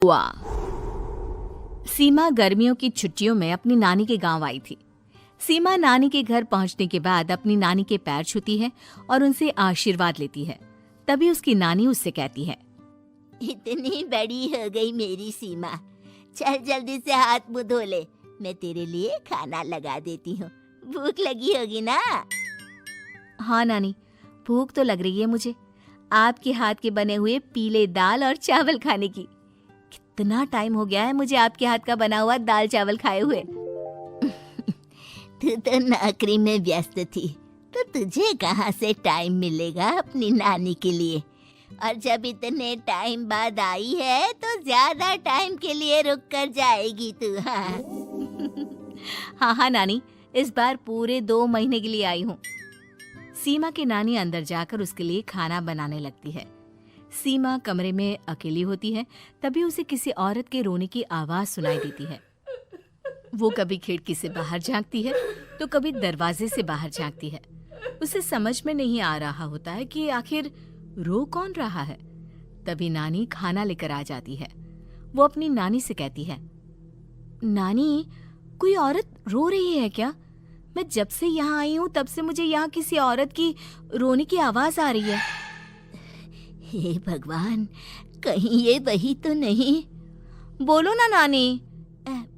वाह। सीमा गर्मियों की छुट्टियों में अपनी नानी के गांव आई थी। सीमा नानी के घर पहुंचने के बाद अपनी नानी के पैर छूती है और उनसे आशीर्वाद लेती है। तभी उसकी नानी उससे कहती है, इतनी बड़ी हो गई मेरी सीमा, चल जल्दी से हाथ मुंह धो ले, मैं तेरे लिए खाना लगा देती हूँ। भूख लगी होगी ना? हाँ नानी, भूख तो लग रही है मुझे, आपके हाथ के बने हुए पीले दाल और चावल खाने की। कितना टाइम हो गया है मुझे आपके हाथ का बना हुआ दाल चावल खाए हुए। तू तो नौकरी में व्यस्त थी, तो तुझे कहाँ से टाइम मिलेगा अपनी नानी के लिए? और जब इतने टाइम बाद आई है तो ज्यादा टाइम के लिए रुक कर जाएगी तू। हाँ हाँ नानी, इस बार पूरे 2 महीने के लिए आई हूँ। सीमा की नानी अंदर जाकर उसके लिए खाना बनाने लगती है। सीमा कमरे में अकेली होती है, तभी उसे किसी औरत के रोने की आवाज सुनाई देती है। वो कभी खिड़की से बाहर झांकती है तो कभी दरवाजे से बाहर झांकती है। उसे समझ में नहीं आ रहा होता है कि आखिर रो कौन रहा है। तभी नानी खाना लेकर आ जाती है। वो अपनी नानी से कहती है, नानी, कोई औरत रो रही है क्या? मैं जब से यहाँ आई हूँ तब से मुझे यहाँ किसी औरत की रोने की आवाज आ रही है। हे भगवान, कहीं ये वही तो नहीं? बोलो ना नानी।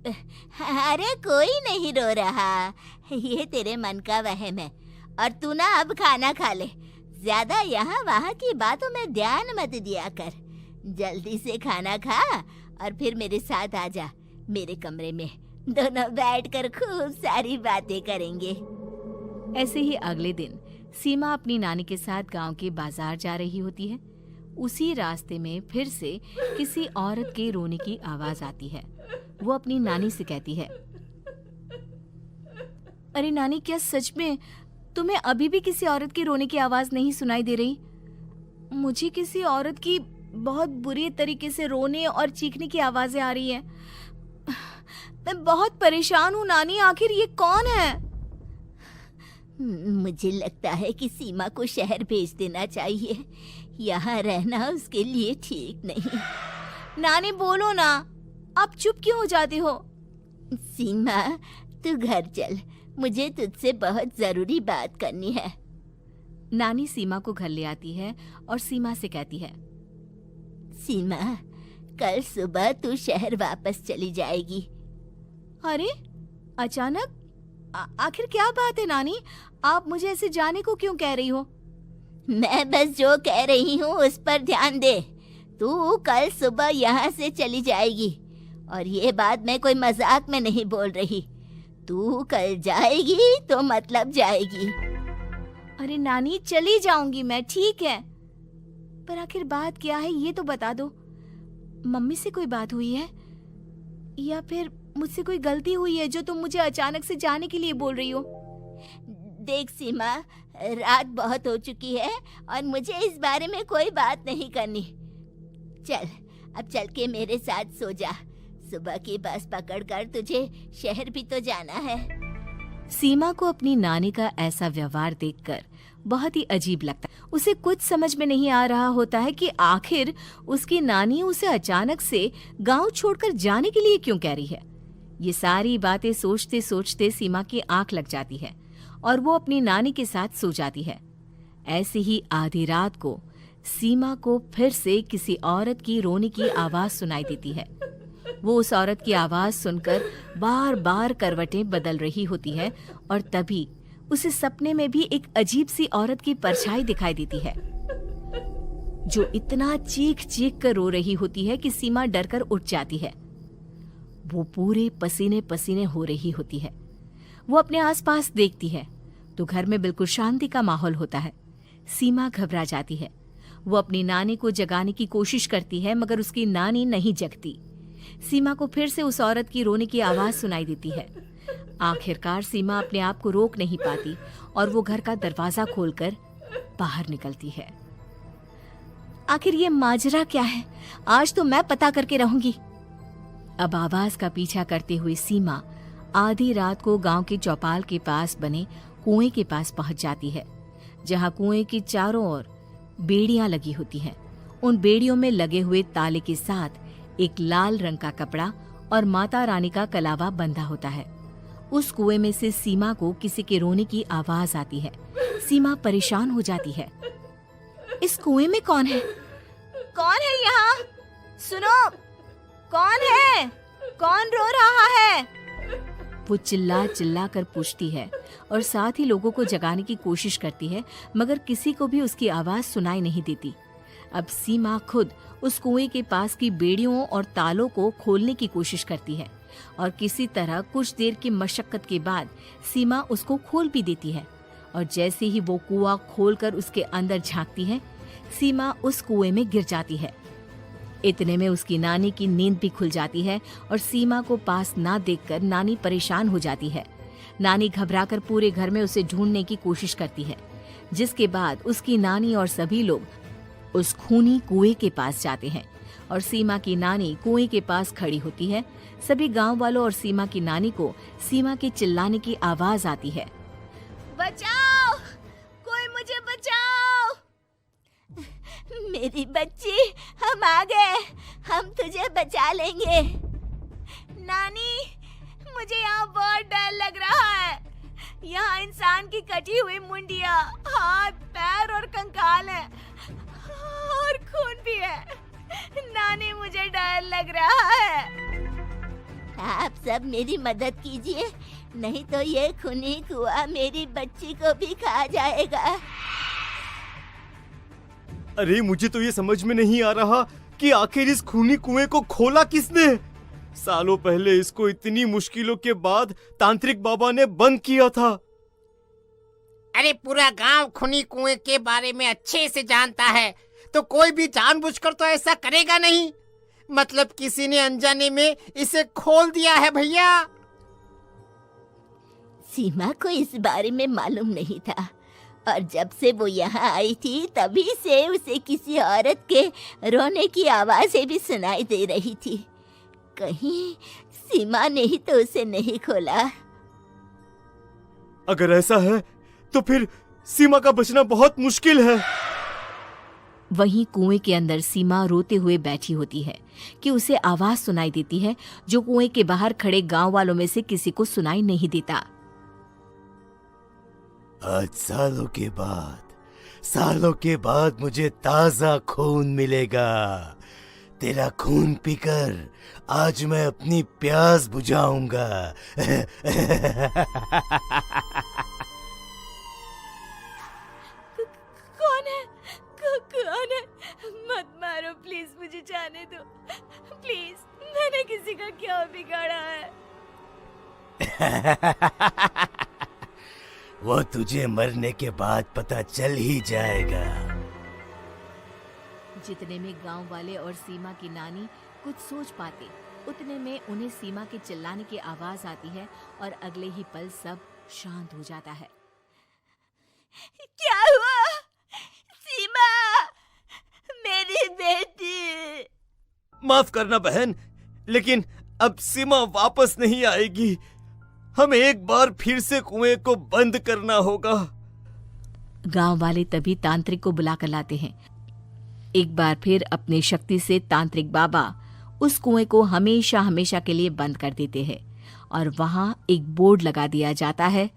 अरे कोई नहीं रो रहा, ये तेरे मन का वहम है। और तू ना अब खाना खा ले, ज्यादा यहाँ वहाँ की बातों में ध्यान मत दिया कर। जल्दी से खाना खा और फिर मेरे साथ आ जा मेरे कमरे में, दोनों बैठकर खूब सारी बातें करेंगे। ऐसे ही अगले दिन सीमा अपनी नानी के साथ गांव के बाजार जा रही होती है। उसी रास्ते में फिर से किसी औरत के रोने की आवाज आती है। वो अपनी नानी से कहती है, अरे नानी, क्या सच में तुम्हें अभी भी किसी औरत की रोने की आवाज नहीं सुनाई दे रही? मुझे किसी औरत की बहुत बुरी तरीके से रोने और चीखने की आवाजें आ रही हैं। मैं बहुत परेशान हूँ नानी, आखिर ये कौन है? मुझे लगता है कि सीमा को शहर भेज देना चाहिए, यहाँ रहना उसके लिए ठीक नहीं। नानी बोलो ना, आप चुप क्यों हो जाती हो? सीमा, तू घर चल, मुझे तुझसे बहुत जरूरी बात करनी है। नानी सीमा को घर ले आती है और सीमा से कहती है, सीमा, कल सुबह तू शहर वापस चली जाएगी। अरे अचानक? आखिर क्या बात है नानी, आप मुझे ऐसे जाने को क्यों कह रही हो? मैं बस जो कह रही हूँ उस पर ध्यान दे। तू कल सुबह यहाँ से चली जाएगी, और ये बात मैं कोई मजाक में नहीं बोल रही। तू कल जाएगी तो मतलब जाएगी। अरे नानी, चली जाऊंगी मैं, ठीक है, पर आखिर बात क्या है ये तो बता दो। मम्मी से कोई बात हुई है या फिर मुझसे कोई गलती हुई है जो तुम मुझे अचानक से जाने के लिए बोल रही हो? देख सीमा, रात बहुत हो चुकी है और मुझे इस बारे में कोई बात नहीं करनी। चल, अब चल के मेरे साथ सो जा। सुबह की बस पकड़कर तुझे शहर भी तो जाना है। सीमा को अपनी नानी का ऐसा व्यवहार देखकर बहुत ही अजीब लगता है। उसे कुछ समझ में नहीं आ रहा होता है कि आखिर उसकी नानी उसे अचानक से गांव छोड़कर जाने के लिए क्यों कह रही है। ये सारी बातें सोचते सोचते सीमा की आंख लग जाती है और वो अपनी नानी के साथ सो जाती है। ऐसे ही आधी रात को सीमा को फिर से किसी औरत की रोने की आवाज सुनाई देती है। वो उस औरत की आवाज सुनकर बार बार करवटें बदल रही होती है और तभी उसे सपने में भी एक अजीब सी औरत की परछाई दिखाई देती है, जो इतना चीख चीख कर रो रही होती है कि सीमा डरकर उठ जाती है। वो पूरे पसीने पसीने हो रही होती है। वो अपने आसपास देखती है तो घर में बिल्कुल शांति का माहौल होता है। सीमा घबरा जाती है। वो अपनी नानी को जगाने की कोशिश करती है, मगर उसकी नानी नहीं जगती। सीमा को फिर से उस औरत की रोने की आवाज सुनाई देती है। आखिरकार सीमा अपने आप को रोक नहीं पाती और वो घर का दरवाजा खोलकर बाहर निकलती है। आखिर ये माजरा क्या है? आज तो मैं पता करके रहूंगी। अब आवाज का पीछा करते हुए सीमा आधी रात को गांव के चौपाल के पास बने कुएं के पास पहुंच जाती है, जहां कुएं की चारों ओर बेड़ियां लगी होती हैं। उन बेड़ियों में लगे हुए ताले के साथ एक लाल रंग का कपड़ा और माता रानी का कलावा बंधा होता है। उस कुएं में से सीमा को किसी के रोने की आवाज आती है। सीमा परेशान हो जाती है। इस कुएं में कौन है? कौन है यहाँ? सुनो, कौन है? कौन रो रहा है? वो चिल्ला चिल्ला कर पूछती है और साथ ही लोगों को जगाने की कोशिश करती है, मगर किसी को भी उसकी आवाज सुनाई नहीं देती। अब सीमा खुद उस कुएं के पास की बेड़ियों और तालों को खोलने की कोशिश करती है और किसी तरह कुछ देर की मशक्कत के बाद सीमा उसको खोल भी देती है। और जैसे ही वो कुआं खोलकर उसके अंदर झांकती है, सीमा उस कुएं में गिर जाती है। इतने में उसकी नानी की नींद भी खुल जाती है और सीमा को पास ना देखकर नानी परेशान हो जाती है। नानी घबराकर पूरे घर में उसे ढूंढने की कोशिश करती है, जिसके बाद उसकी नानी और सभी लोग उस खूनी कुएं के पास जाते हैं और सीमा की नानी कुएं के पास खड़ी होती है। सभी गांव वालों और सीमा की नानी को सीमा के चिल्लाने की आवाज आती है। बचाओ, कोई मुझे बचाओ। मेरी बच्ची, हम आ गए, हम तुझे बचा लेंगे। नानी, मुझे यहाँ बहुत डर लग रहा है। यहाँ इंसान की कटी हुई मुंडिया, हाथ, पैर और कंकाल है और खून भी है। नानी, मुझे डर लग रहा है। आप सब मेरी मदद कीजिए, नहीं तो ये खूनी कुआं मेरी बच्ची को भी खा जाएगा। अरे मुझे तो ये समझ में नहीं आ रहा कि आखिर इस खूनी कुएं को खोला किसने। सालों पहले इसको इतनी मुश्किलों के बाद तांत्रिक बाबा ने बंद किया था। अरे पूरा गांव खूनी कुएं के बारे में अच्छे से जानता है, तो कोई भी जानबूझकर तो ऐसा करेगा नहीं। मतलब किसी ने अनजाने में इसे खोल दिया है भैया। सीमा को इस बारे में मालूम नहीं था और जब से वो यहाँ आई थी तभी से उसे किसी औरत के रोने की आवाजें भी सुनाई दे रही थी। कहीं सीमा ने ही तो उसे नहीं खोला। अगर ऐसा है तो फिर सीमा का बचना बहुत मुश्किल है। वहीं कुएं के अंदर सीमा रोते हुए बैठी होती है कि उसे आवाज सुनाई देती है जो कुएं के बाहर खड़े गांव वालों में से किसी को सुनाई नहीं देता। आज सालों के बाद मुझे ताजा खून मिलेगा। तेरा खून पीकर आज मैं अपनी प्यास बुझाऊंगा। कौन है? कौन है? मत मारो प्लीज, मुझे जाने दो प्लीज। मैंने किसी का क्या बिगाड़ा है? वो तुझे मरने के बाद पता चल ही जाएगा। जितने में गांव वाले और सीमा की नानी कुछ सोच पाते, उतने में उन्हें सीमा के चिल्लाने की आवाज आती है और अगले ही पल सब शांत हो जाता है। क्या हुआ? सीमा, मेरी बेटी। माफ करना बहन, लेकिन अब सीमा वापस नहीं आएगी। हमें एक बार फिर से कुएं को बंद करना होगा। गांव वाले तभी तांत्रिक को बुलाकर लाते हैं। एक बार फिर अपनी शक्ति से तांत्रिक बाबा उस कुएं को हमेशा हमेशा के लिए बंद कर देते हैं और वहां एक बोर्ड लगा दिया जाता है